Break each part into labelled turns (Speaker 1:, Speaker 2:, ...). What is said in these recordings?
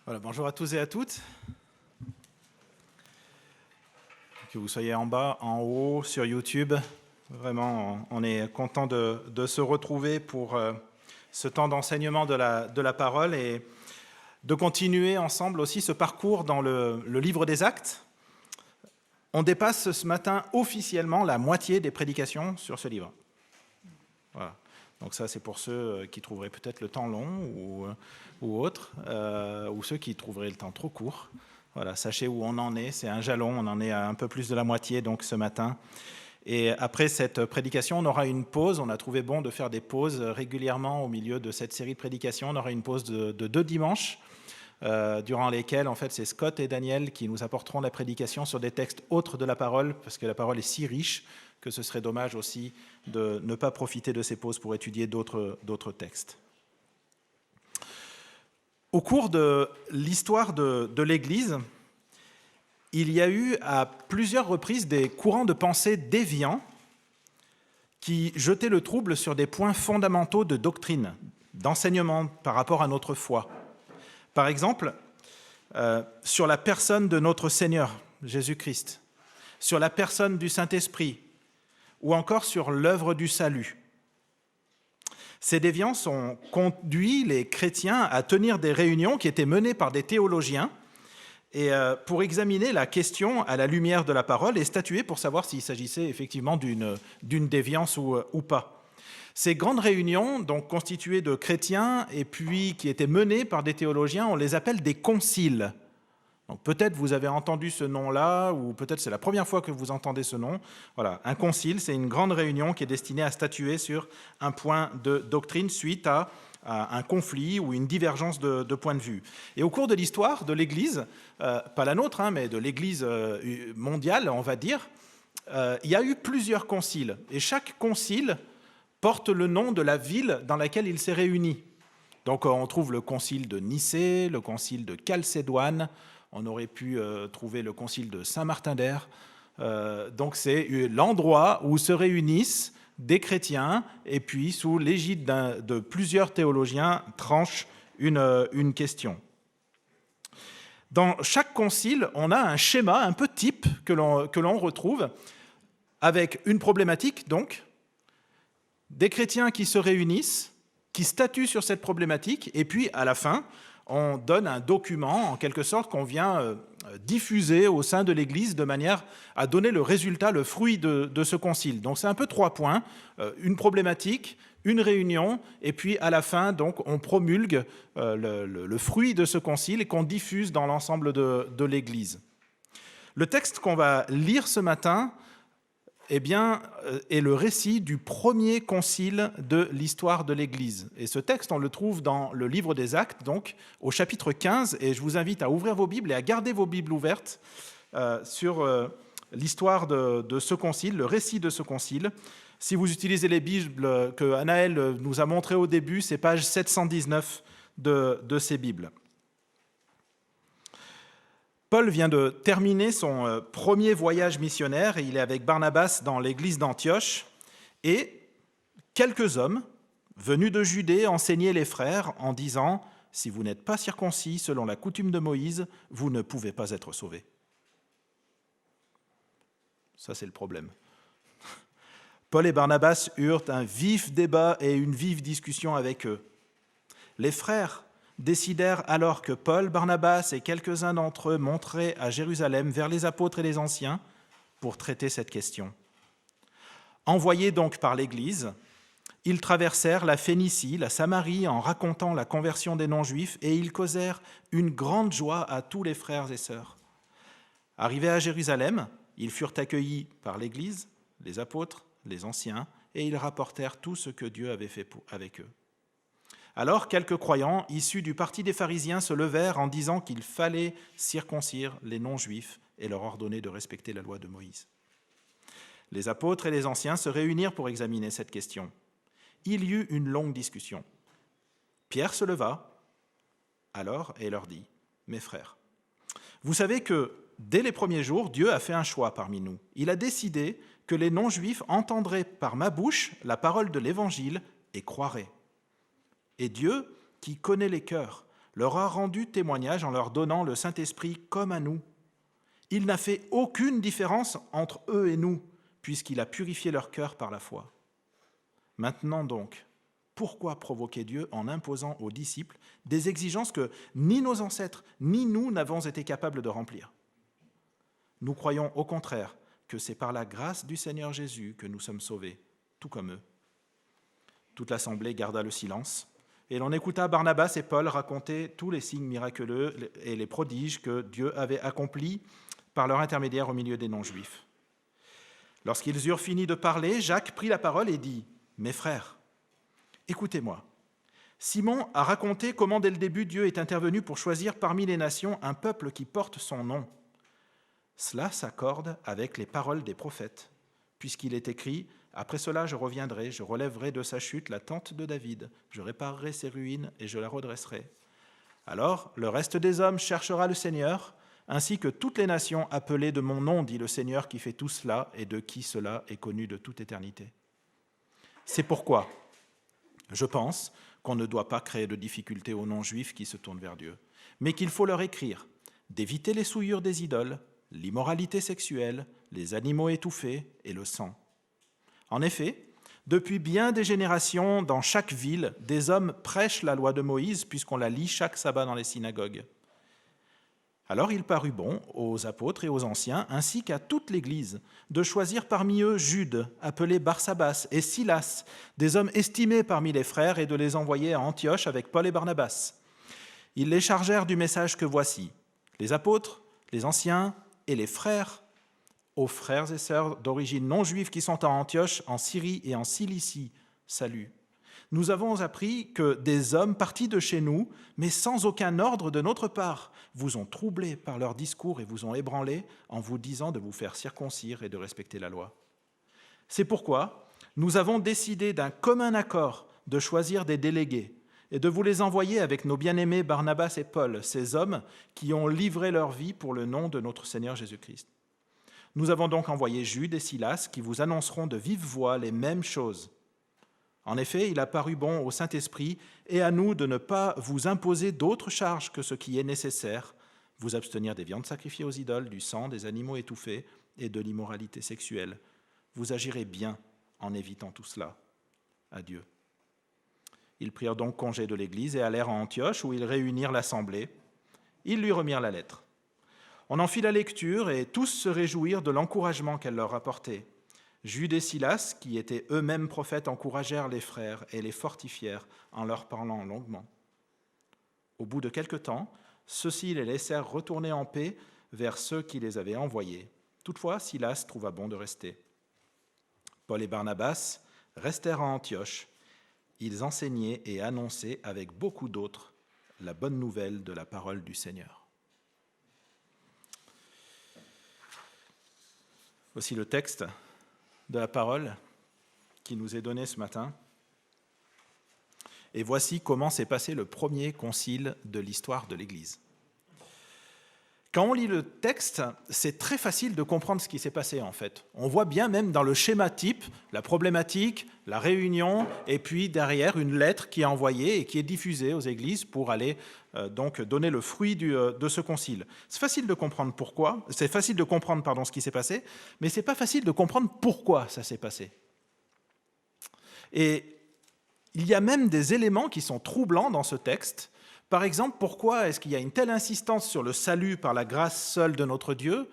Speaker 1: Voilà, bonjour à tous et à toutes. Que vous soyez en bas, en haut, sur YouTube. Vraiment, on est content de se retrouver pour ce temps d'enseignement de la parole et de continuer ensemble aussi ce parcours dans le livre des Actes. On dépasse ce matin officiellement la moitié des prédications sur ce livre. Voilà. Donc ça, c'est pour ceux qui trouveraient peut-être le temps long ou autre, ou ceux qui trouveraient le temps trop court. Voilà, sachez où on en est, c'est un jalon, on en est à un peu plus de la moitié donc ce matin. Et après cette prédication, on aura une pause. On a trouvé bon de faire des pauses régulièrement au milieu de cette série de prédications. On aura une pause de 2 dimanches, durant lesquels, en fait, c'est Scott et Daniel qui nous apporteront la prédication sur des textes autres de la parole, parce que la parole est si riche que ce serait dommage aussi de ne pas profiter de ces pauses pour étudier d'autres textes. Au cours de l'histoire de l'Église, il y a eu à plusieurs reprises des courants de pensée déviants qui jetaient le trouble sur des points fondamentaux de doctrine, d'enseignement par rapport à notre foi. Par exemple, sur la personne de notre Seigneur, Jésus-Christ, sur la personne du Saint-Esprit, ou encore sur l'œuvre du salut. Ces déviances ont conduit les chrétiens à tenir des réunions qui étaient menées par des théologiens et pour examiner la question à la lumière de la parole et statuer pour savoir s'il s'agissait effectivement d'une déviance ou pas. Ces grandes réunions, donc constituées de chrétiens et puis qui étaient menées par des théologiens, on les appelle des conciles. Donc peut-être vous avez entendu ce nom-là, ou peut-être c'est la première fois que vous entendez ce nom. Voilà, un concile, c'est une grande réunion qui est destinée à statuer sur un point de doctrine suite à un conflit ou une divergence de point de vue. Et au cours de l'histoire de l'Église, pas la nôtre, mais de l'Église mondiale, on va dire, il y a eu plusieurs conciles. Et chaque concile porte le nom de la ville dans laquelle il s'est réuni. Donc on trouve le concile de Nicée, le concile de Chalcédoine, on aurait pu trouver le concile de Saint-Martin-d'Hères. Donc c'est l'endroit où se réunissent des chrétiens et puis sous l'égide de plusieurs théologiens tranchent une question. Dans chaque concile, on a un schéma un peu type que l'on retrouve avec une problématique, donc, des chrétiens qui se réunissent, qui statuent sur cette problématique, et puis à la fin, on donne un document, en quelque sorte, qu'on vient diffuser au sein de l'Église de manière à donner le résultat, le fruit de ce concile. Donc c'est un peu 3 points, une problématique, une réunion, et puis à la fin, donc, on promulgue le fruit de ce concile et qu'on diffuse dans l'ensemble de l'Église. Le texte qu'on va lire ce matin est le récit du premier concile de l'histoire de l'Église. Et ce texte, on le trouve dans le livre des Actes, donc au chapitre 15, et je vous invite à ouvrir vos Bibles et à garder vos Bibles ouvertes sur l'histoire de ce concile, le récit de ce concile. Si vous utilisez les Bibles que Anaël nous a montrées au début, c'est page 719 de ces Bibles. Paul vient de terminer son premier voyage missionnaire et il est avec Barnabas dans l'église d'Antioche et quelques hommes venus de Judée enseignaient les frères en disant « Si vous n'êtes pas circoncis selon la coutume de Moïse, vous ne pouvez pas être sauvés. » Ça, c'est le problème. Paul et Barnabas eurent un vif débat et une vive discussion avec eux. Les frères décidèrent alors que Paul, Barnabas et quelques-uns d'entre eux monteraient à Jérusalem vers les apôtres et les anciens pour traiter cette question. Envoyés donc par l'Église, ils traversèrent la Phénicie, la Samarie en racontant la conversion des non-juifs et ils causèrent une grande joie à tous les frères et sœurs. Arrivés à Jérusalem, ils furent accueillis par l'Église, les apôtres, les anciens et ils rapportèrent tout ce que Dieu avait fait avec eux. Alors, quelques croyants issus du parti des pharisiens se levèrent en disant qu'il fallait circoncire les non-juifs et leur ordonner de respecter la loi de Moïse. Les apôtres et les anciens se réunirent pour examiner cette question. Il y eut une longue discussion. Pierre se leva alors et leur dit « Mes frères, vous savez que dès les premiers jours, Dieu a fait un choix parmi nous. Il a décidé que les non-juifs entendraient par ma bouche la parole de l'Évangile et croiraient. Et Dieu, qui connaît les cœurs, leur a rendu témoignage en leur donnant le Saint-Esprit comme à nous. Il n'a fait aucune différence entre eux et nous, puisqu'il a purifié leur cœur par la foi. Maintenant donc, pourquoi provoquer Dieu en imposant aux disciples des exigences que ni nos ancêtres, ni nous n'avons été capables de remplir ? Nous croyons au contraire que c'est par la grâce du Seigneur Jésus que nous sommes sauvés, tout comme eux. Toute l'assemblée garda le silence, et l'on écouta Barnabas et Paul raconter tous les signes miraculeux et les prodiges que Dieu avait accomplis par leur intermédiaire au milieu des non-juifs. Lorsqu'ils eurent fini de parler, Jacques prit la parole et dit : « Mes frères, écoutez-moi. Simon a raconté comment dès le début Dieu est intervenu pour choisir parmi les nations un peuple qui porte son nom. Cela s'accorde avec les paroles des prophètes, puisqu'il est écrit : après cela je reviendrai, je relèverai de sa chute la tente de David, je réparerai ses ruines et je la redresserai. Alors le reste des hommes cherchera le Seigneur, ainsi que toutes les nations appelées de mon nom, dit le Seigneur qui fait tout cela et de qui cela est connu de toute éternité. C'est pourquoi je pense qu'on ne doit pas créer de difficultés aux non-juifs qui se tournent vers Dieu, mais qu'il faut leur écrire d'éviter les souillures des idoles, l'immoralité sexuelle, les animaux étouffés et le sang. En effet, depuis bien des générations, dans chaque ville, des hommes prêchent la loi de Moïse, puisqu'on la lit chaque sabbat dans les synagogues. Alors il parut bon aux apôtres et aux anciens, ainsi qu'à toute l'Église, de choisir parmi eux Jude, appelé Barsabas, et Silas, des hommes estimés parmi les frères, et de les envoyer à Antioche avec Paul et Barnabas. Ils les chargèrent du message que voici : les apôtres, les anciens et les frères, aux frères et sœurs d'origine non juive qui sont à Antioche, en Syrie et en Cilicie, salut. Nous avons appris que des hommes partis de chez nous, mais sans aucun ordre de notre part, vous ont troublés par leurs discours et vous ont ébranlés en vous disant de vous faire circoncire et de respecter la loi. C'est pourquoi nous avons décidé d'un commun accord de choisir des délégués et de vous les envoyer avec nos bien-aimés Barnabas et Paul, ces hommes qui ont livré leur vie pour le nom de notre Seigneur Jésus-Christ. Nous avons donc envoyé Jude et Silas qui vous annonceront de vive voix les mêmes choses. En effet, il a paru bon au Saint-Esprit et à nous de ne pas vous imposer d'autres charges que ce qui est nécessaire, vous abstenir des viandes sacrifiées aux idoles, du sang, des animaux étouffés et de l'immoralité sexuelle. Vous agirez bien en évitant tout cela. Adieu. Ils prirent donc congé de l'Église et allèrent à Antioche où ils réunirent l'assemblée. Ils lui remirent la lettre. On en fit la lecture et tous se réjouirent de l'encouragement qu'elle leur apportait. Jude et Silas, qui étaient eux-mêmes prophètes, encouragèrent les frères et les fortifièrent en leur parlant longuement. Au bout de quelque temps, ceux-ci les laissèrent retourner en paix vers ceux qui les avaient envoyés. Toutefois, Silas trouva bon de rester. Paul et Barnabas restèrent à Antioche. Ils enseignaient et annonçaient avec beaucoup d'autres la bonne nouvelle de la parole du Seigneur. Voici le texte de la parole qui nous est donné ce matin. Et voici comment s'est passé le premier concile de l'histoire de l'Église. Quand on lit le texte, c'est très facile de comprendre ce qui s'est passé en fait. On voit bien même dans le schéma type la problématique, la réunion, et puis derrière une lettre qui est envoyée et qui est diffusée aux églises pour aller donc donner le fruit de ce concile. C'est facile de comprendre pourquoi, c'est facile de comprendre ce qui s'est passé, mais c'est pas facile de comprendre pourquoi ça s'est passé. Et il y a même des éléments qui sont troublants dans ce texte. Par exemple, pourquoi est-ce qu'il y a une telle insistance sur le salut par la grâce seule de notre Dieu ?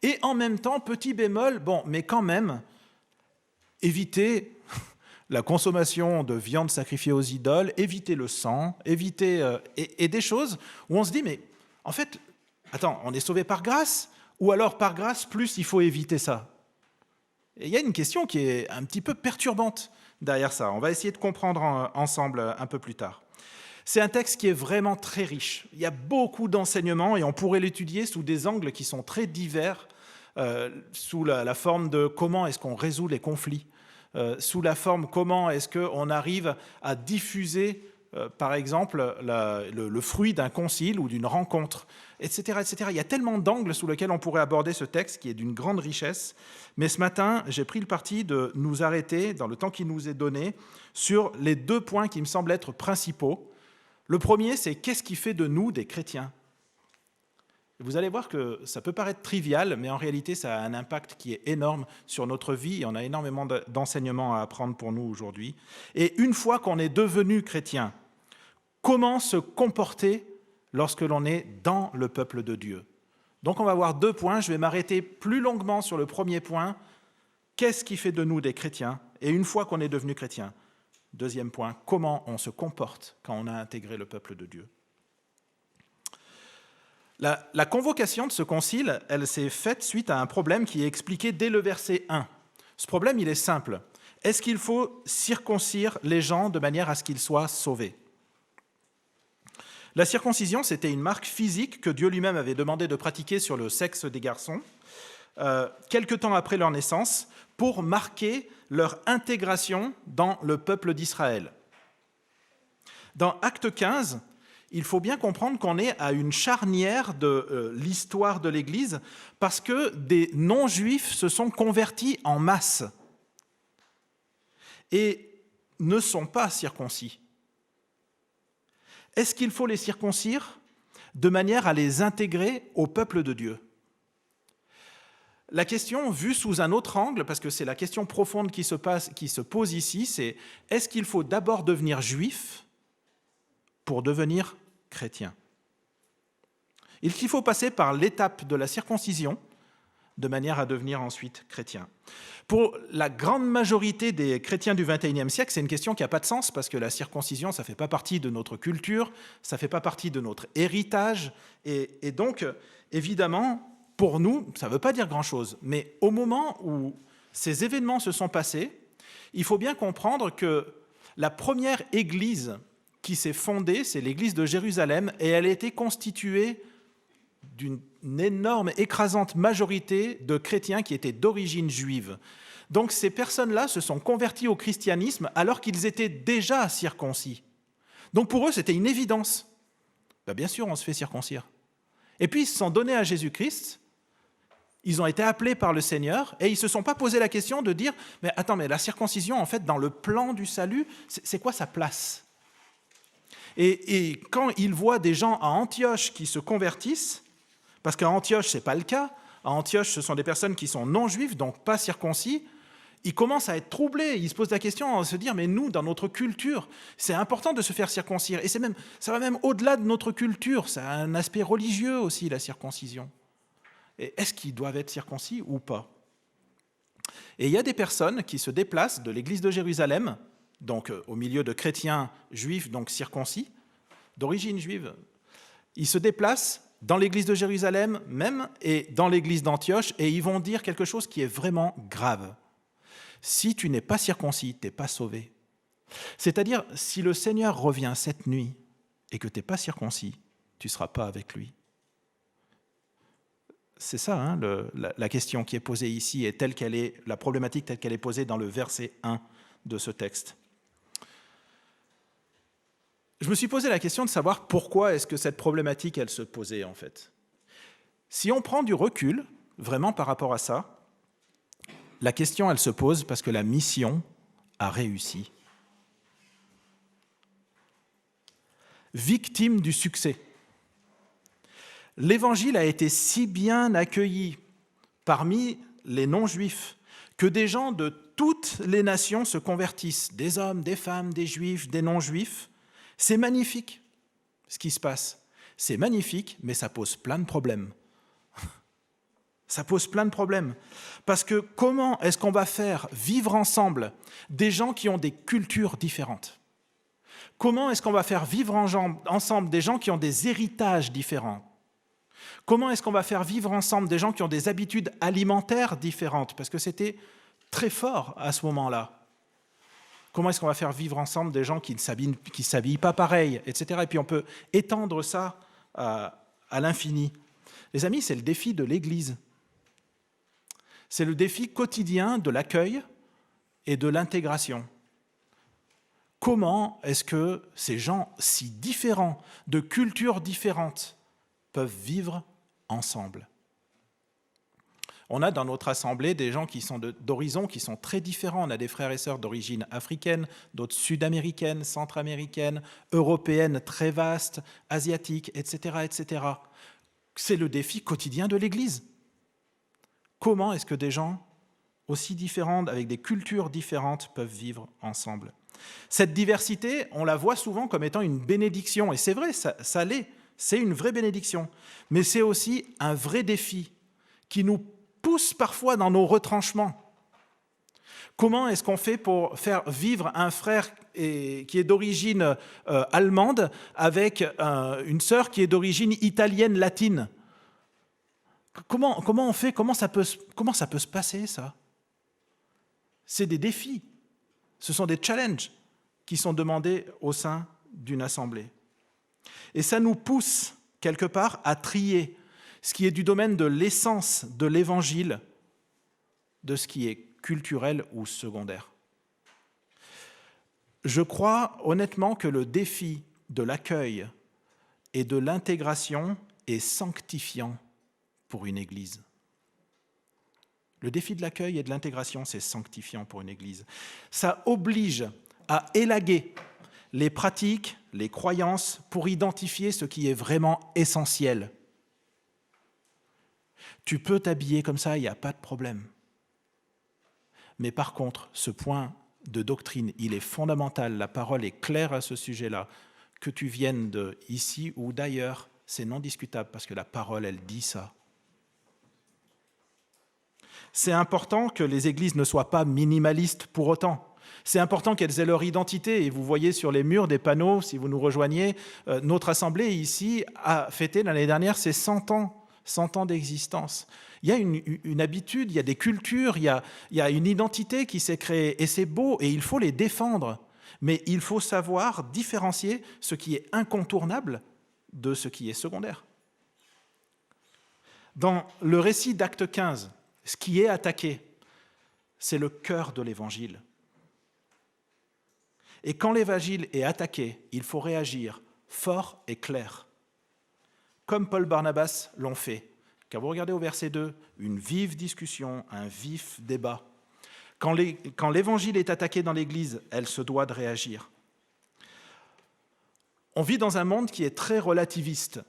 Speaker 1: Et en même temps, petit bémol, mais quand même, éviter la consommation de viande sacrifiée aux idoles, éviter le sang, éviter et des choses où on se dit, mais en fait, attends, on est sauvé par grâce ? Ou alors par grâce, plus il faut éviter ça ? Et il y a une question qui est un petit peu perturbante derrière ça. On va essayer de comprendre ensemble un peu plus tard. C'est un texte qui est vraiment très riche. Il y a beaucoup d'enseignements et on pourrait l'étudier sous des angles qui sont très divers, sous la forme de comment est-ce qu'on résout les conflits, sous la forme comment est-ce qu'on arrive à diffuser, par exemple, le fruit d'un concile ou d'une rencontre, etc., etc. Il y a tellement d'angles sous lesquels on pourrait aborder ce texte qui est d'une grande richesse. Mais ce matin, j'ai pris le parti de nous arrêter, dans le temps qui nous est donné, sur les 2 points qui me semblent être principaux. Le premier, c'est qu'est-ce qui fait de nous des chrétiens ? Vous allez voir que ça peut paraître trivial, mais en réalité, ça a un impact qui est énorme sur notre vie et on a énormément d'enseignements à apprendre pour nous aujourd'hui. Et une fois qu'on est devenu chrétien, comment se comporter lorsque l'on est dans le peuple de Dieu ? Donc on va voir 2 points, je vais m'arrêter plus longuement sur le premier point. Qu'est-ce qui fait de nous des chrétiens ? Et une fois qu'on est devenu chrétien, 2e point, comment on se comporte quand on a intégré le peuple de Dieu ? La convocation de ce concile, elle s'est faite suite à un problème qui est expliqué dès le verset 1. Ce problème, il est simple. Est-ce qu'il faut circoncire les gens de manière à ce qu'ils soient sauvés ? La circoncision, c'était une marque physique que Dieu lui-même avait demandé de pratiquer sur le sexe des garçons, quelque temps après leur naissance, pour marquer leur intégration dans le peuple d'Israël. Dans Acte 15, il faut bien comprendre qu'on est à une charnière de l'histoire de l'Église parce que des non-juifs se sont convertis en masse et ne sont pas circoncis. Est-ce qu'il faut les circoncire de manière à les intégrer au peuple de Dieu ? La question, vue sous un autre angle, parce que c'est la question profonde qui se pose ici, c'est est-ce qu'il faut d'abord devenir juif pour devenir chrétien ? Est-ce qu'il faut passer par l'étape de la circoncision de manière à devenir ensuite chrétien ? Pour la grande majorité des chrétiens du XXIe siècle, c'est une question qui n'a pas de sens parce que la circoncision, ça ne fait pas partie de notre culture, ça ne fait pas partie de notre héritage. Et donc, évidemment, pour nous, ça ne veut pas dire grand-chose. Mais au moment où ces événements se sont passés, il faut bien comprendre que la première église qui s'est fondée, c'est l'église de Jérusalem, et elle a été constituée d'une énorme, écrasante majorité de chrétiens qui étaient d'origine juive. Donc ces personnes-là se sont converties au christianisme alors qu'ils étaient déjà circoncis. Donc pour eux, c'était une évidence. Bien sûr, on se fait circoncire. Et puis ils se sont donnés à Jésus-Christ, ils ont été appelés par le Seigneur, et ils ne se sont pas posé la question de dire « Mais attends, mais la circoncision, en fait, dans le plan du salut, c'est quoi sa place ?» Et quand ils voient des gens à Antioche qui se convertissent, parce qu'à Antioche, ce n'est pas le cas. À Antioche, ce sont des personnes qui sont non-juives, donc pas circoncis. Ils commencent à être troublés. Ils se posent la question, à se dire, mais nous, dans notre culture, c'est important de se faire circoncire. Et ça va même au-delà de notre culture. Ça a un aspect religieux aussi, la circoncision. Et est-ce qu'ils doivent être circoncis ou pas ? Et il y a des personnes qui se déplacent de l'église de Jérusalem, donc au milieu de chrétiens juifs, donc circoncis, d'origine juive. Ils se déplacent dans l'église de Jérusalem même et dans l'église d'Antioche, et ils vont dire quelque chose qui est vraiment grave. Si tu n'es pas circoncis, tu n'es pas sauvé. C'est-à-dire, si le Seigneur revient cette nuit et que tu n'es pas circoncis, tu ne seras pas avec lui. C'est ça, hein, la question qui est posée ici, et telle qu'elle est, la problématique telle qu'elle est posée dans le verset 1 de ce texte. Je me suis posé la question de savoir pourquoi est-ce que cette problématique, elle se posait en fait. Si on prend du recul, vraiment par rapport à ça, la question, elle se pose parce que la mission a réussi. Victime du succès. L'Évangile a été si bien accueilli parmi les non-juifs que des gens de toutes les nations se convertissent, des hommes, des femmes, des juifs, des non-juifs. C'est magnifique ce qui se passe. C'est magnifique, mais ça pose plein de problèmes. Ça pose plein de problèmes. Parce que comment est-ce qu'on va faire vivre ensemble des gens qui ont des cultures différentes ? Comment est-ce qu'on va faire vivre ensemble des gens qui ont des héritages différents ? Comment est-ce qu'on va faire vivre ensemble des gens qui ont des habitudes alimentaires différentes ? Parce que c'était très fort à ce moment-là. Comment est-ce qu'on va faire vivre ensemble des gens qui ne s'habillent pas pareil, etc. Et puis on peut étendre ça à l'infini. Les amis, c'est le défi de l'Église. C'est le défi quotidien de l'accueil et de l'intégration. Comment est-ce que ces gens si différents, de cultures différentes, peuvent vivre ensemble ? On a dans notre assemblée des gens qui sont d'horizons qui sont très différents. On a des frères et sœurs d'origine africaine, d'autres sud-américaines, centra-américaines, européennes très vastes, asiatiques, etc., etc. C'est le défi quotidien de l'Église. Comment est-ce que des gens aussi différents, avec des cultures différentes, peuvent vivre ensemble? Cette diversité, on la voit souvent comme étant une bénédiction, et c'est vrai, ça l'est, c'est une vraie bénédiction, mais c'est aussi un vrai défi qui nous pousse parfois dans nos retranchements. Comment est-ce qu'on fait pour faire vivre un frère qui est d'origine allemande avec une sœur qui est d'origine italienne latine? Comment on fait? Comment ça peut se passer, ça? C'est des défis. Ce sont des challenges qui sont demandés au sein d'une assemblée. Et ça nous pousse, quelque part, à trier ce qui est du domaine de l'essence de l'Évangile, de ce qui est culturel ou secondaire. Je crois honnêtement que le défi de l'accueil et de l'intégration est sanctifiant pour une Église. Le défi de l'accueil et de l'intégration, c'est sanctifiant pour une Église. Ça oblige à élaguer les pratiques, les croyances, pour identifier ce qui est vraiment essentiel. Tu peux t'habiller comme ça, il n'y a pas de problème. Mais par contre, ce point de doctrine, il est fondamental, la parole est claire à ce sujet-là. Que tu viennes d'ici ou d'ailleurs, c'est non discutable, parce que la parole, elle dit ça. C'est important que les églises ne soient pas minimalistes pour autant. C'est important qu'elles aient leur identité. Et vous voyez sur les murs des panneaux, si vous nous rejoignez, notre assemblée ici a fêté l'année dernière ses 100 ans d'existence. Il y a une habitude, il y a des cultures, il y a une identité qui s'est créée. Et c'est beau, et il faut les défendre. Mais il faut savoir différencier ce qui est incontournable de ce qui est secondaire. Dans le récit d'Acte 15, ce qui est attaqué, c'est le cœur de l'Évangile. Et quand l'Évangile est attaqué, il faut réagir fort et clair, comme Paul Barnabas l'ont fait. Quand vous regardez au verset 2, une vive discussion, un vif débat. Quand l'Évangile est attaqué dans l'Église, elle se doit de réagir. On vit dans un monde qui est très relativiste,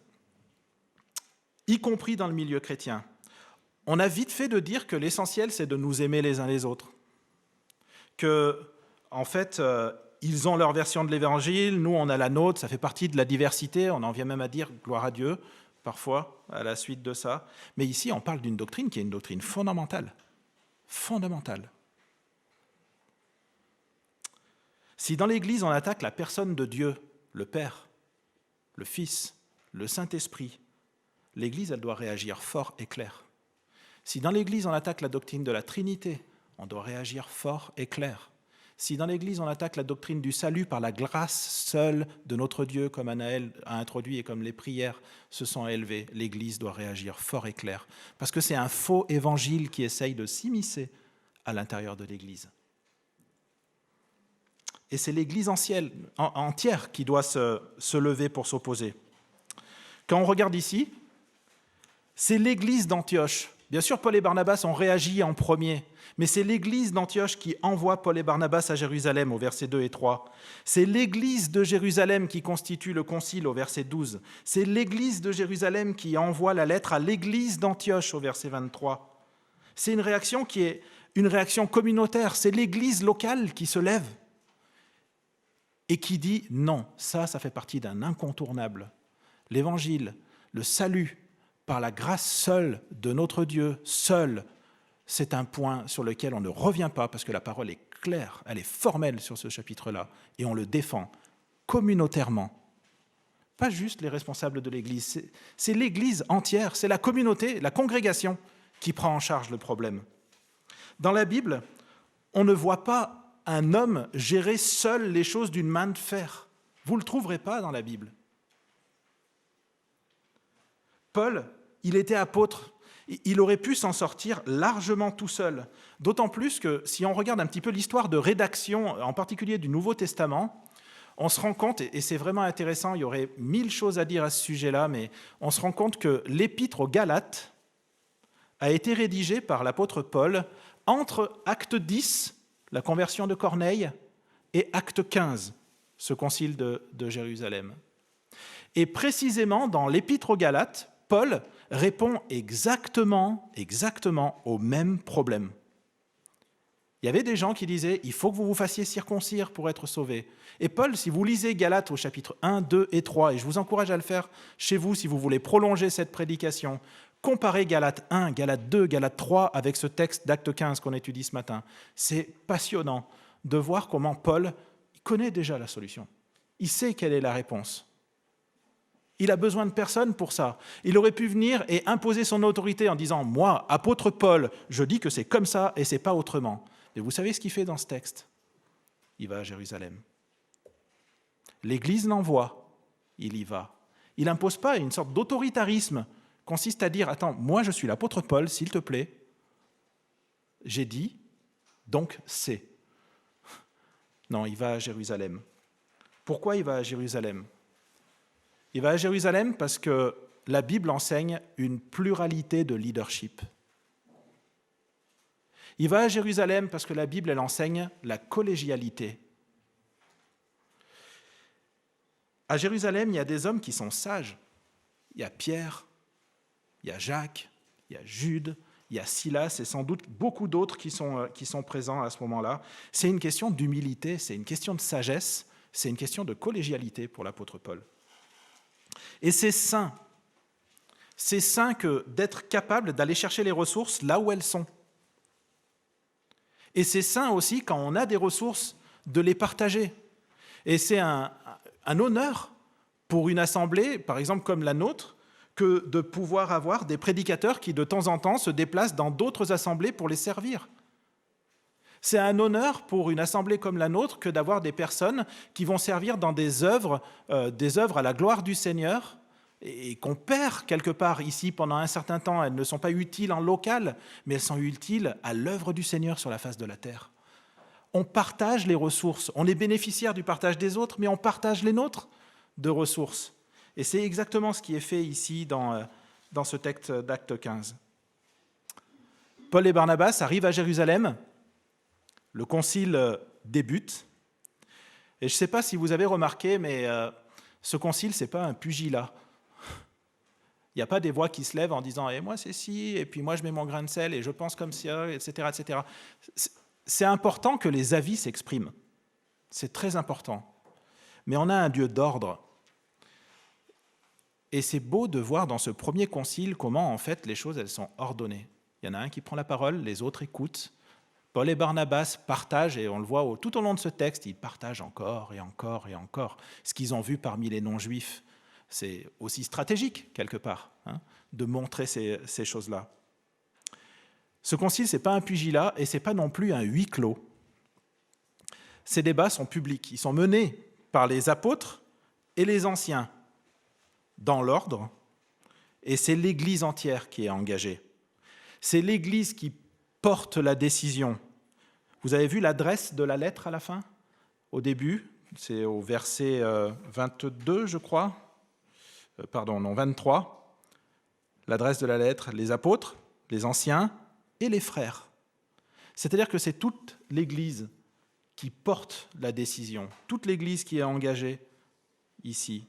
Speaker 1: y compris dans le milieu chrétien. On a vite fait de dire que l'essentiel, c'est de nous aimer les uns les autres. Que, en fait, ils ont leur version de l'Évangile, nous, on a la nôtre, ça fait partie de la diversité, on en vient même à dire gloire à Dieu, parfois, à la suite de ça. Mais ici, on parle d'une doctrine qui est une doctrine fondamentale. Fondamentale. Si dans l'Église, on attaque la personne de Dieu, le Père, le Fils, le Saint-Esprit, l'Église, elle doit réagir fort et clair. Si dans l'Église, on attaque la doctrine de la Trinité, on doit réagir fort et clair. Si dans l'Église, on attaque la doctrine du salut par la grâce seule de notre Dieu, comme Anaël a introduit et comme les prières se sont élevées, l'Église doit réagir fort et clair. Parce que c'est un faux évangile qui essaye de s'immiscer à l'intérieur de l'Église. Et c'est l'Église entière qui doit se lever pour s'opposer. Quand on regarde ici, c'est l'Église d'Antioche. Bien sûr, Paul et Barnabas ont réagi en premier, mais c'est l'Église d'Antioche qui envoie Paul et Barnabas à Jérusalem, au verset 2 et 3. C'est l'Église de Jérusalem qui constitue le concile, au verset 12. C'est l'Église de Jérusalem qui envoie la lettre à l'Église d'Antioche, au verset 23. C'est une réaction qui est une réaction communautaire. C'est l'Église locale qui se lève et qui dit non, ça fait partie d'un incontournable. L'Évangile, le salut, par la grâce seule de notre Dieu, seul, c'est un point sur lequel on ne revient pas parce que la parole est claire, elle est formelle sur ce chapitre-là et on le défend communautairement. Pas juste les responsables de l'Église, c'est l'Église entière, c'est la communauté, la congrégation qui prend en charge le problème. Dans la Bible, on ne voit pas un homme gérer seul les choses d'une main de fer. Vous ne le trouverez pas dans la Bible. Paul, il était apôtre, il aurait pu s'en sortir largement tout seul. D'autant plus que si on regarde un petit peu l'histoire de rédaction, en particulier du Nouveau Testament, on se rend compte, et c'est vraiment intéressant, il y aurait 1000 choses à dire à ce sujet-là, mais on se rend compte que l'épître aux Galates a été rédigé par l'apôtre Paul entre Acte 10, la conversion de Corneille, et Acte 15, ce concile de Jérusalem. Et précisément dans l'Épître aux Galates, Paul répond exactement au même problème. Il y avait des gens qui disaient « il faut que vous vous fassiez circoncire pour être sauvés ». Et Paul, si vous lisez Galates au chapitre 1, 2 et 3, et je vous encourage à le faire chez vous si vous voulez prolonger cette prédication, comparez Galates 1, Galates 2, Galates 3 avec ce texte d'Acte 15 qu'on étudie ce matin. C'est passionnant de voir comment Paul connaît déjà la solution. Il sait quelle est la réponse. Il a besoin de personne pour ça. Il aurait pu venir et imposer son autorité en disant « Moi, apôtre Paul, je dis que c'est comme ça et c'est pas autrement ». Et vous savez ce qu'il fait dans ce texte ? Il va à Jérusalem. L'Église l'envoie, il y va. Il n'impose pas une sorte d'autoritarisme, consiste à dire « Attends, moi je suis l'apôtre Paul, s'il te plaît, j'ai dit, donc c'est ». Non, il va à Jérusalem. Pourquoi il va à Jérusalem ? Il va à Jérusalem parce que la Bible enseigne une pluralité de leadership. Il va à Jérusalem parce que la Bible, elle enseigne la collégialité. À Jérusalem, il y a des hommes qui sont sages. Il y a Pierre, il y a Jacques, il y a Jude, il y a Silas et sans doute beaucoup d'autres qui sont présents à ce moment-là. C'est une question d'humilité, c'est une question de sagesse, c'est une question de collégialité pour l'apôtre Paul. Et c'est sain que d'être capable d'aller chercher les ressources là où elles sont. Et c'est sain aussi, quand on a des ressources, de les partager. Et c'est un honneur pour une assemblée, par exemple comme la nôtre, que de pouvoir avoir des prédicateurs qui de temps en temps se déplacent dans d'autres assemblées pour les servir. C'est un honneur pour une assemblée comme la nôtre que d'avoir des personnes qui vont servir dans des œuvres à la gloire du Seigneur et qu'on perd quelque part ici pendant un certain temps. Elles ne sont pas utiles en local, mais elles sont utiles à l'œuvre du Seigneur sur la face de la terre. On partage les ressources, on est bénéficiaire du partage des autres, mais on partage les nôtres de ressources. Et c'est exactement ce qui est fait ici dans ce texte d'Acte 15. Paul et Barnabas arrivent à Jérusalem, le concile débute, et je ne sais pas si vous avez remarqué, mais ce concile, ce n'est pas un pugilat. Il n'y a pas des voix qui se lèvent en disant « moi c'est ci, et puis moi je mets mon grain de sel, et je pense comme ça, etc. etc. » C'est important que les avis s'expriment. C'est très important. Mais on a un Dieu d'ordre. Et c'est beau de voir dans ce premier concile comment en fait les choses elles sont ordonnées. Il y en a un qui prend la parole, les autres écoutent. Paul et Barnabas partagent, et on le voit tout au long de ce texte, ils partagent encore et encore et encore ce qu'ils ont vu parmi les non-juifs. C'est aussi stratégique, quelque part, de montrer ces choses-là. Ce concile, ce n'est pas un pugilat et ce n'est pas non plus un huis clos. Ces débats sont publics. Ils sont menés par les apôtres et les anciens, dans l'ordre, et c'est l'Église entière qui est engagée. C'est l'Église qui porte la décision. Vous avez vu l'adresse de la lettre à la fin ? Au début, c'est au verset 22, je crois. 23. L'adresse de la lettre, les apôtres, les anciens et les frères. C'est-à-dire que c'est toute l'Église qui porte la décision, toute l'Église qui est engagée ici.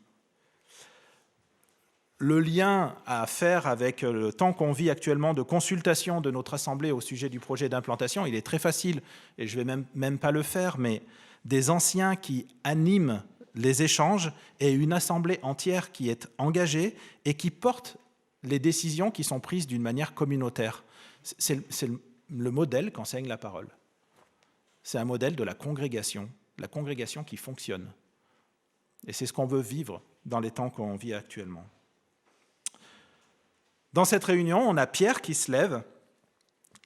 Speaker 1: Le lien à faire avec le temps qu'on vit actuellement de consultation de notre Assemblée au sujet du projet d'implantation, il est très facile, et je ne vais même pas le faire, mais des anciens qui animent les échanges et une Assemblée entière qui est engagée et qui porte les décisions qui sont prises d'une manière communautaire. C'est le modèle qu'enseigne la parole. C'est un modèle de la congrégation qui fonctionne. Et c'est ce qu'on veut vivre dans les temps qu'on vit actuellement. Dans cette réunion, on a Pierre qui se lève,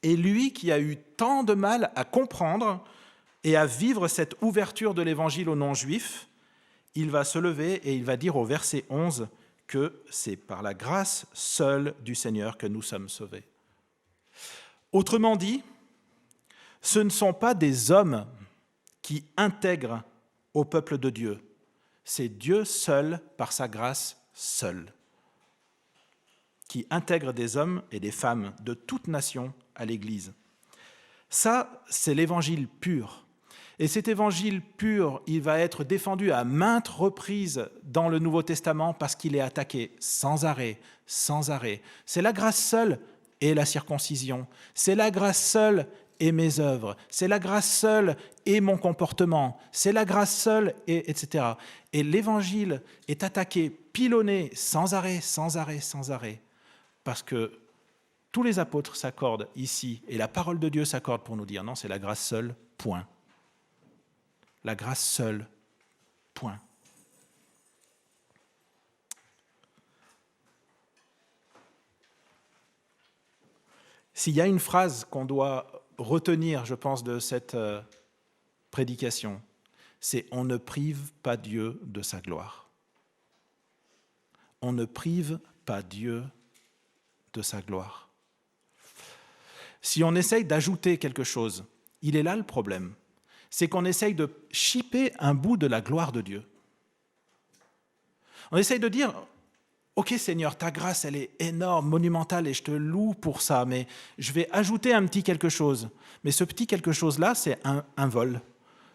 Speaker 1: et lui qui a eu tant de mal à comprendre et à vivre cette ouverture de l'évangile aux non-juifs, il va se lever et il va dire au verset 11 que c'est par la grâce seule du Seigneur que nous sommes sauvés. Autrement dit, ce ne sont pas des hommes qui intègrent au peuple de Dieu, c'est Dieu seul, par sa grâce seule, qui intègre des hommes et des femmes de toute nation à l'Église. Ça, c'est l'évangile pur. Et cet évangile pur, il va être défendu à maintes reprises dans le Nouveau Testament parce qu'il est attaqué sans arrêt, sans arrêt. C'est la grâce seule et la circoncision. C'est la grâce seule et mes œuvres. C'est la grâce seule et mon comportement. C'est la grâce seule, et etc. Et l'évangile est attaqué, pilonné sans arrêt, sans arrêt, sans arrêt. Parce que tous les apôtres s'accordent ici, et la parole de Dieu s'accorde pour nous dire non, c'est la grâce seule, point. La grâce seule, point. S'il y a une phrase qu'on doit retenir, je pense, de cette prédication, c'est « On ne prive pas Dieu de sa gloire ». On ne prive pas Dieu de sa gloire. Si on essaye d'ajouter quelque chose, il est là le problème. C'est qu'on essaye de chipper un bout de la gloire de Dieu. On essaye de dire « Ok Seigneur, ta grâce, elle est énorme, monumentale, et je te loue pour ça, mais je vais ajouter un petit quelque chose. » Mais ce petit quelque chose-là, c'est un vol.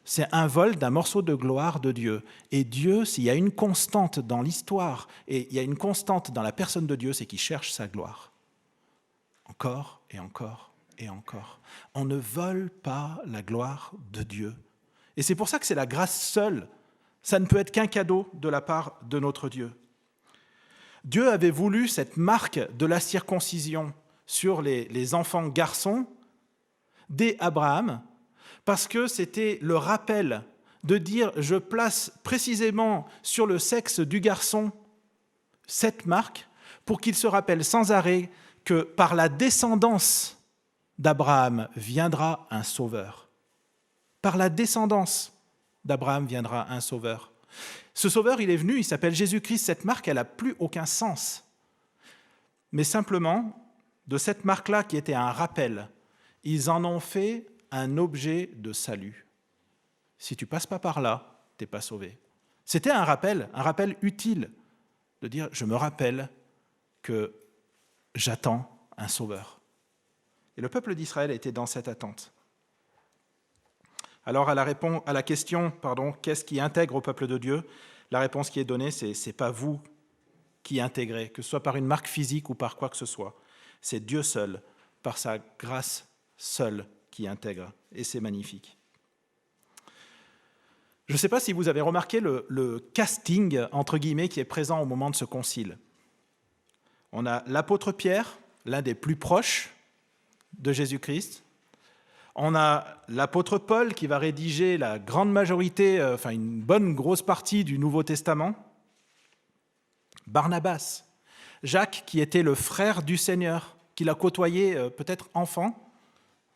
Speaker 1: C'est un vol d'un morceau de gloire de Dieu. Et Dieu, s'il y a une constante dans l'histoire, et il y a une constante dans la personne de Dieu, c'est qu'il cherche sa gloire. Encore et encore et encore. On ne vole pas la gloire de Dieu. Et c'est pour ça que c'est la grâce seule. Ça ne peut être qu'un cadeau de la part de notre Dieu. Dieu avait voulu cette marque de la circoncision sur les enfants garçons dès Abraham, parce que c'était le rappel de dire « je place précisément sur le sexe du garçon cette marque pour qu'il se rappelle sans arrêt que par la descendance d'Abraham viendra un sauveur. Par la descendance d'Abraham viendra un sauveur. » Ce sauveur, il est venu, il s'appelle Jésus-Christ. Cette marque, elle n'a plus aucun sens. Mais simplement, de cette marque-là qui était un rappel, ils en ont fait un objet de salut. Si tu ne passes pas par là, tu n'es pas sauvé. C'était un rappel utile, de dire « je me rappelle que j'attends un sauveur ». Et le peuple d'Israël était dans cette attente. Alors, à la question, qu'est-ce qui intègre au peuple de Dieu ? La réponse qui est donnée, c'est « pas vous qui intégrez, que ce soit par une marque physique ou par quoi que ce soit. C'est Dieu seul, par sa grâce seule, qui intègre. » Et c'est magnifique. Je ne sais pas si vous avez remarqué le casting, entre guillemets, qui est présent au moment de ce concile. On a l'apôtre Pierre, l'un des plus proches de Jésus-Christ. On a l'apôtre Paul qui va rédiger la grande majorité, une bonne grosse partie du Nouveau Testament. Barnabas, Jacques qui était le frère du Seigneur, qu'il a côtoyé peut-être enfant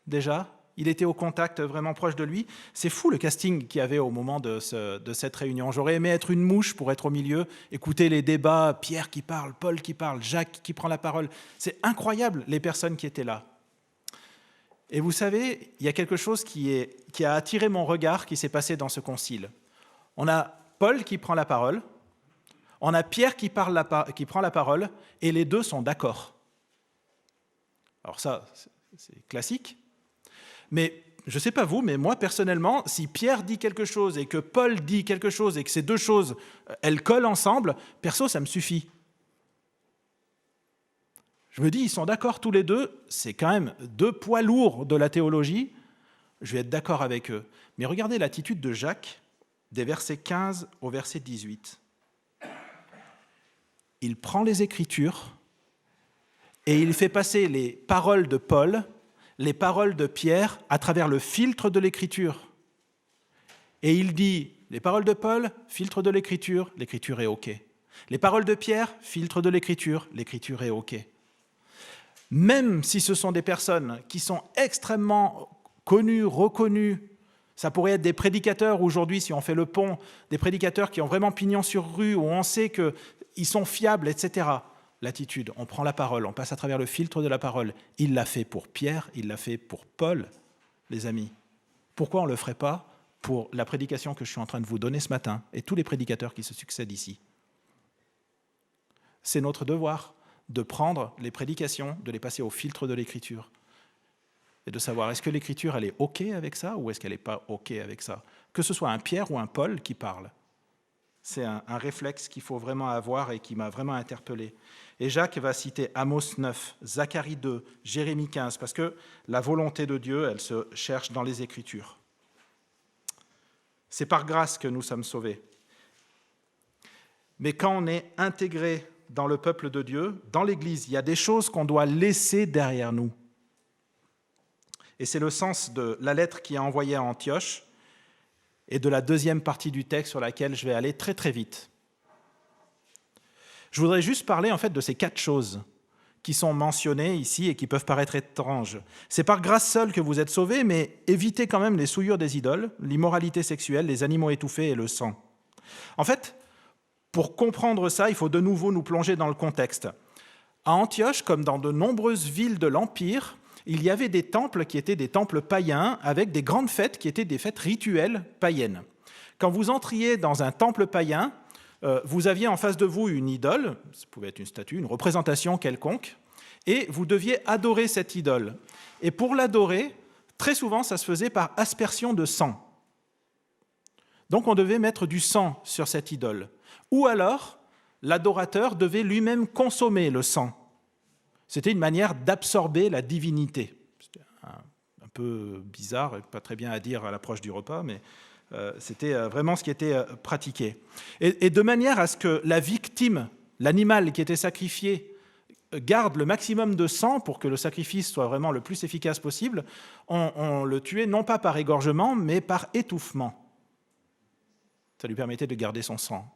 Speaker 1: déjà. Il était au contact vraiment proche de lui. C'est fou le casting qu'il y avait au moment de cette réunion. J'aurais aimé être une mouche pour être au milieu, écouter les débats, Pierre qui parle, Paul qui parle, Jacques qui prend la parole. C'est incroyable les personnes qui étaient là. Et vous savez, il y a quelque chose qui a attiré mon regard qui s'est passé dans ce concile. On a Paul qui prend la parole, on a Pierre qui prend la parole, et les deux sont d'accord. Alors ça, c'est classique. Mais je ne sais pas vous, mais moi personnellement, si Pierre dit quelque chose et que Paul dit quelque chose et que ces deux choses, elles collent ensemble, perso, ça me suffit. Je me dis, ils sont d'accord tous les deux, c'est quand même deux poids lourds de la théologie, je vais être d'accord avec eux. Mais regardez l'attitude de Jacques, des versets 15 au verset 18. Il prend les Écritures et il fait passer les paroles de Paul, les paroles de Pierre à travers le filtre de l'Écriture. Et il dit, les paroles de Paul, filtre de l'Écriture est OK. Les paroles de Pierre, filtre de l'Écriture est OK. Même si ce sont des personnes qui sont extrêmement connues, reconnues, ça pourrait être des prédicateurs aujourd'hui, si on fait le pont, des prédicateurs qui ont vraiment pignon sur rue, où on sait qu'ils sont fiables, etc. L'attitude, on prend la parole, on passe à travers le filtre de la parole. Il l'a fait pour Pierre, il l'a fait pour Paul, les amis. Pourquoi on ne le ferait pas pour la prédication que je suis en train de vous donner ce matin et tous les prédicateurs qui se succèdent ici ? C'est notre devoir de prendre les prédications, de les passer au filtre de l'Écriture et de savoir est-ce que l'Écriture elle est OK avec ça ou est-ce qu'elle n'est pas OK avec ça. Que ce soit un Pierre ou un Paul qui parle. C'est un réflexe qu'il faut vraiment avoir et qui m'a vraiment interpellé. Et Jacques va citer Amos 9, Zacharie 2, Jérémie 15, parce que la volonté de Dieu, elle se cherche dans les Écritures. C'est par grâce que nous sommes sauvés. Mais quand on est intégré dans le peuple de Dieu, dans l'Église, il y a des choses qu'on doit laisser derrière nous. Et c'est le sens de la lettre qui est envoyée à Antioche et de la deuxième partie du texte sur laquelle je vais aller très très vite. Je voudrais juste parler en fait de ces 4 choses qui sont mentionnées ici et qui peuvent paraître étranges. C'est par grâce seule que vous êtes sauvés, mais évitez quand même les souillures des idoles, l'immoralité sexuelle, les animaux étouffés et le sang. En fait, pour comprendre ça, il faut de nouveau nous plonger dans le contexte. À Antioche, comme dans de nombreuses villes de l'Empire, il y avait des temples qui étaient des temples païens avec des grandes fêtes qui étaient des fêtes rituelles païennes. Quand vous entriez dans un temple païen, vous aviez en face de vous une idole, ça pouvait être une statue, une représentation quelconque, et vous deviez adorer cette idole. Et pour l'adorer, très souvent, ça se faisait par aspersion de sang. Donc on devait mettre du sang sur cette idole. Ou alors, l'adorateur devait lui-même consommer le sang. C'était une manière d'absorber la divinité. C'était un peu bizarre, pas très bien à dire à l'approche du repas, mais c'était vraiment ce qui était pratiqué. Et de manière à ce que la victime, l'animal qui était sacrifié, garde le maximum de sang pour que le sacrifice soit vraiment le plus efficace possible, on le tuait non pas par égorgement, mais par étouffement. Ça lui permettait de garder son sang.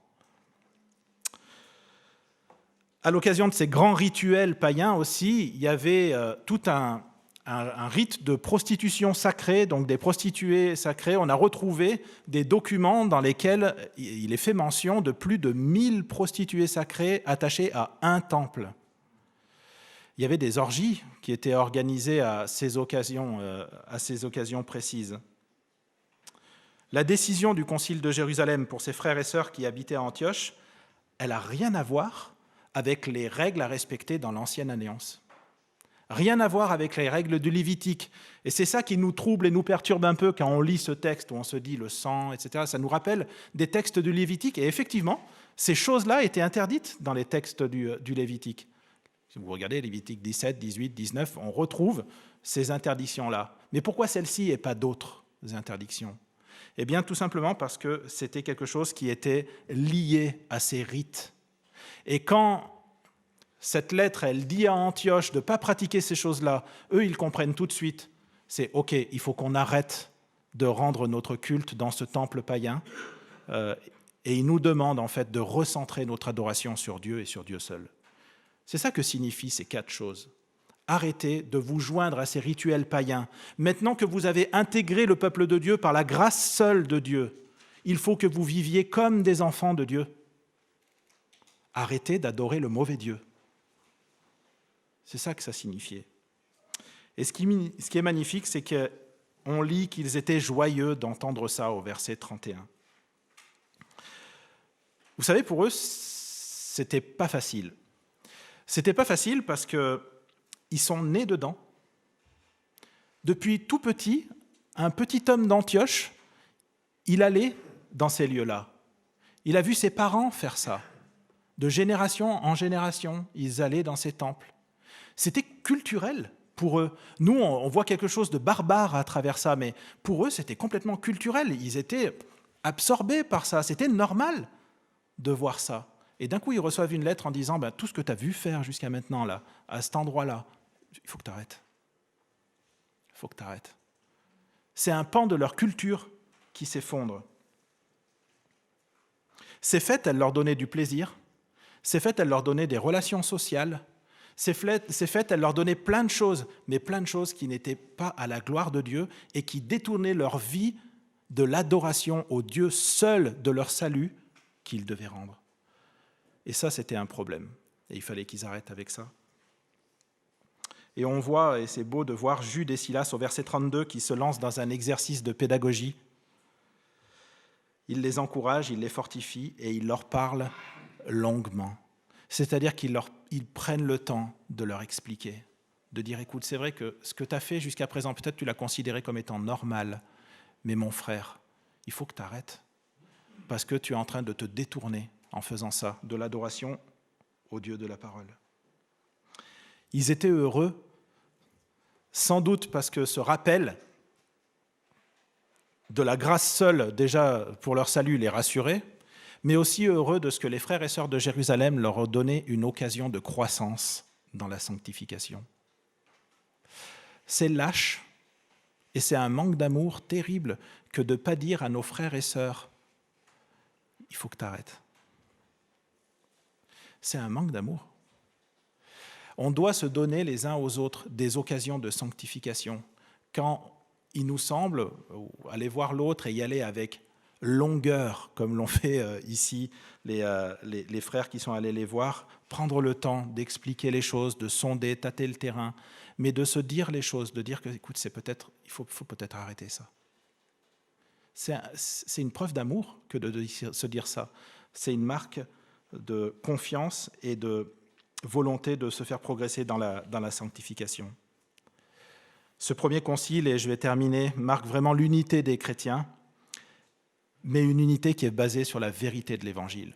Speaker 1: À l'occasion de ces grands rituels païens aussi, il y avait tout un rite de prostitution sacrée, donc des prostituées sacrées. On a retrouvé des documents dans lesquels il est fait mention de plus de 1000 prostituées sacrées attachées à un temple. Il y avait des orgies qui étaient organisées à ces occasions précises. La décision du Concile de Jérusalem pour ses frères et sœurs qui habitaient à Antioche, elle n'a rien à voir avec les règles à respecter dans l'ancienne alliance. Rien à voir avec les règles du Lévitique. Et c'est ça qui nous trouble et nous perturbe un peu quand on lit ce texte où on se dit le sang, etc. Ça nous rappelle des textes du Lévitique. Et effectivement, ces choses-là étaient interdites dans les textes du Lévitique. Si vous regardez Lévitique 17, 18, 19, on retrouve ces interdictions-là. Mais pourquoi celle-ci et pas d'autres interdictions ? Eh bien, tout simplement parce que c'était quelque chose qui était lié à ces rites. Et quand cette lettre, elle dit à Antioche de ne pas pratiquer ces choses-là, eux, ils comprennent tout de suite. C'est OK, il faut qu'on arrête de rendre notre culte dans ce temple païen. Et ils nous demandent en fait de recentrer notre adoration sur Dieu et sur Dieu seul. C'est ça que signifient ces 4 choses. Arrêtez de vous joindre à ces rituels païens. Maintenant que vous avez intégré le peuple de Dieu par la grâce seule de Dieu, il faut que vous viviez comme des enfants de Dieu. Arrêtez d'adorer le mauvais Dieu. C'est ça que ça signifiait. Et ce qui est magnifique, c'est qu'on lit qu'ils étaient joyeux d'entendre ça au verset 31. Vous savez, pour eux, c'était pas facile. C'était pas facile parce qu'ils sont nés dedans. Depuis tout petit, un petit homme d'Antioche, il allait dans ces lieux-là. Il a vu ses parents faire ça. De génération en génération, ils allaient dans ces temples. C'était culturel pour eux. Nous, on voit quelque chose de barbare à travers ça, mais pour eux, c'était complètement culturel. Ils étaient absorbés par ça. C'était normal de voir ça. Et d'un coup, ils reçoivent une lettre en disant « Tout ce que tu as vu faire jusqu'à maintenant, là, à cet endroit-là, il faut que tu arrêtes. Il faut que tu arrêtes. » C'est un pan de leur culture qui s'effondre. Ces fêtes, elles leur donnaient du plaisir. Ces fêtes, elles leur donnaient des relations sociales. Ces fêtes, elles leur donnaient plein de choses, mais plein de choses qui n'étaient pas à la gloire de Dieu et qui détournaient leur vie de l'adoration au Dieu seul de leur salut qu'ils devaient rendre. Et ça, c'était un problème. Et il fallait qu'ils arrêtent avec ça. Et on voit, et c'est beau de voir Jude et Silas au verset 32 qui se lancent dans un exercice de pédagogie. Il les encourage, il les fortifie et il leur parle longuement. C'est-à-dire qu'ils prennent le temps de leur expliquer, de dire, écoute, c'est vrai que ce que tu as fait jusqu'à présent, peut-être tu l'as considéré comme étant normal, mais mon frère, il faut que tu arrêtes, parce que tu es en train de te détourner en faisant ça, de l'adoration au Dieu de la parole. Ils étaient heureux, sans doute parce que ce rappel de la grâce seule, déjà pour leur salut, les rassurait, mais aussi heureux de ce que les frères et sœurs de Jérusalem leur ont donné une occasion de croissance dans la sanctification. C'est lâche et c'est un manque d'amour terrible que de ne pas dire à nos frères et sœurs « il faut que tu arrêtes ». C'est un manque d'amour. On doit se donner les uns aux autres des occasions de sanctification. Quand il nous semble aller voir l'autre et y aller avec longueur, comme l'ont fait ici les frères qui sont allés les voir, prendre le temps d'expliquer les choses, de sonder, tâter le terrain, mais de se dire les choses, de dire que, écoute, il faut peut-être arrêter ça. C'est une preuve d'amour que de se dire ça. C'est une marque de confiance et de volonté de se faire progresser dans la sanctification. Ce premier concile, et je vais terminer, marque vraiment l'unité des chrétiens, mais une unité qui est basée sur la vérité de l'Évangile.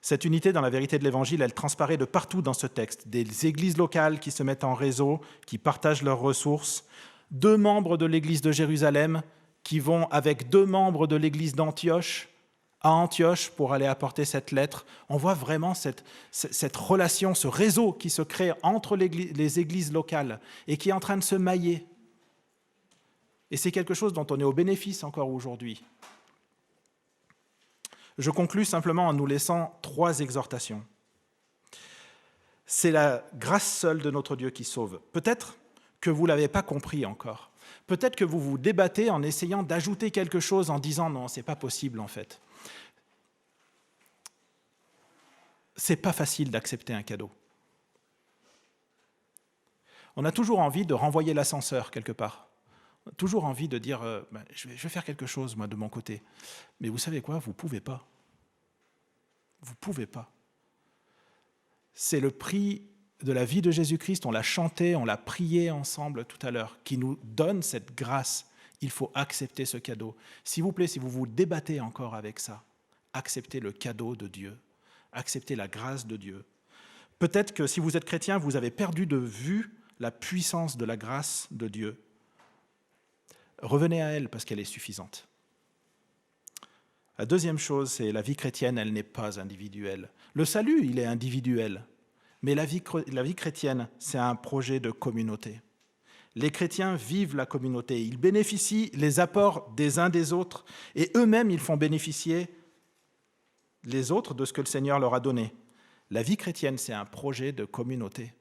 Speaker 1: Cette unité dans la vérité de l'Évangile, elle transparaît de partout dans ce texte. Des églises locales qui se mettent en réseau, qui partagent leurs ressources, 2 membres de l'église de Jérusalem qui vont avec 2 membres de l'église d'Antioche à Antioche pour aller apporter cette lettre. On voit vraiment cette relation, ce réseau qui se crée entre les églises locales et qui est en train de se mailler. Et c'est quelque chose dont on est au bénéfice encore aujourd'hui. Je conclus simplement en nous laissant 3 exhortations. C'est la grâce seule de notre Dieu qui sauve. Peut-être que vous ne l'avez pas compris encore. Peut-être que vous vous débattez en essayant d'ajouter quelque chose en disant « non, ce n'est pas possible en fait ». Ce n'est pas facile d'accepter un cadeau. On a toujours envie de renvoyer l'ascenseur quelque part. On a toujours envie de dire je vais faire quelque chose, moi, de mon côté. Mais vous savez quoi ? Vous ne pouvez pas. Vous ne pouvez pas. C'est le prix de la vie de Jésus-Christ. On l'a chanté, on l'a prié ensemble tout à l'heure, qui nous donne cette grâce. Il faut accepter ce cadeau. S'il vous plaît, si vous vous débattez encore avec ça, acceptez le cadeau de Dieu. Acceptez la grâce de Dieu. Peut-être que si vous êtes chrétien, vous avez perdu de vue la puissance de la grâce de Dieu. Revenez à elle parce qu'elle est suffisante. La deuxième chose, c'est la vie chrétienne, elle n'est pas individuelle. Le salut, il est individuel. Mais la vie chrétienne, c'est un projet de communauté. Les chrétiens vivent la communauté. Ils bénéficient les apports des uns des autres et eux-mêmes, ils font bénéficier les autres de ce que le Seigneur leur a donné. La vie chrétienne, c'est un projet de communauté.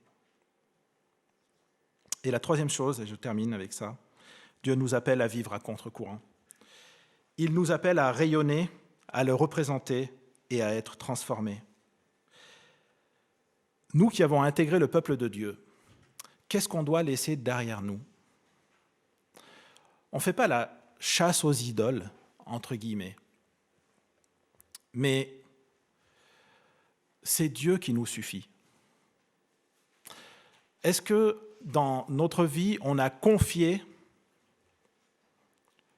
Speaker 1: Et la troisième chose, et je termine avec ça, Dieu nous appelle à vivre à contre-courant. Il nous appelle à rayonner, à le représenter et à être transformés. Nous qui avons intégré le peuple de Dieu, qu'est-ce qu'on doit laisser derrière nous ? On ne fait pas la chasse aux idoles, entre guillemets. Mais c'est Dieu qui nous suffit. Est-ce que dans notre vie, on a confié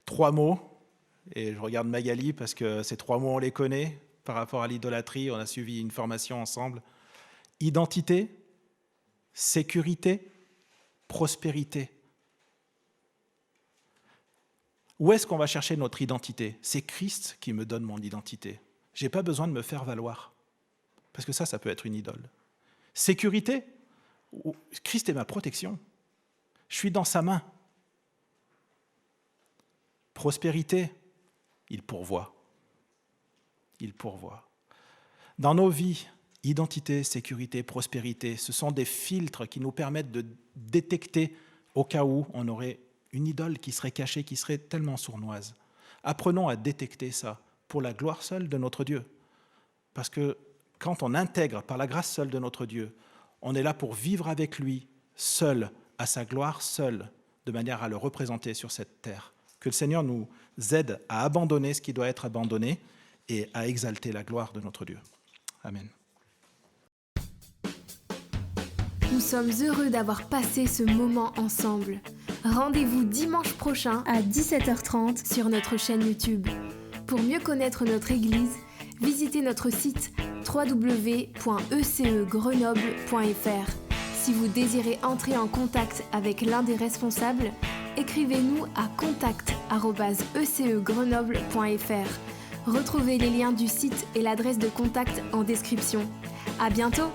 Speaker 1: 3 mots, et je regarde Magali parce que ces 3 mots, on les connaît par rapport à l'idolâtrie, on a suivi une formation ensemble. Identité, sécurité, prospérité. Où est-ce qu'on va chercher notre identité ? C'est Christ qui me donne mon identité. Je n'ai pas besoin de me faire valoir, parce que ça peut être une idole. Sécurité, Christ est ma protection. Je suis dans sa main. Prospérité, il pourvoit. Il pourvoit. Dans nos vies, identité, sécurité, prospérité, ce sont des filtres qui nous permettent de détecter au cas où on aurait une idole qui serait cachée, qui serait tellement sournoise. Apprenons à détecter ça pour la gloire seule de notre Dieu. Parce que quand on intègre par la grâce seule de notre Dieu, on est là pour vivre avec lui, seul, à sa gloire seule, de manière à le représenter sur cette terre. Que le Seigneur nous aide à abandonner ce qui doit être abandonné et à exalter la gloire de notre Dieu. Amen.
Speaker 2: Nous sommes heureux d'avoir passé ce moment ensemble. Rendez-vous dimanche prochain à 17h30 sur notre chaîne YouTube. Pour mieux connaître notre église, visitez notre site www.ecegrenoble.fr. Si vous désirez entrer en contact avec l'un des responsables, écrivez-nous à contact@ecegrenoble.fr. Retrouvez les liens du site et l'adresse de contact en description. À bientôt!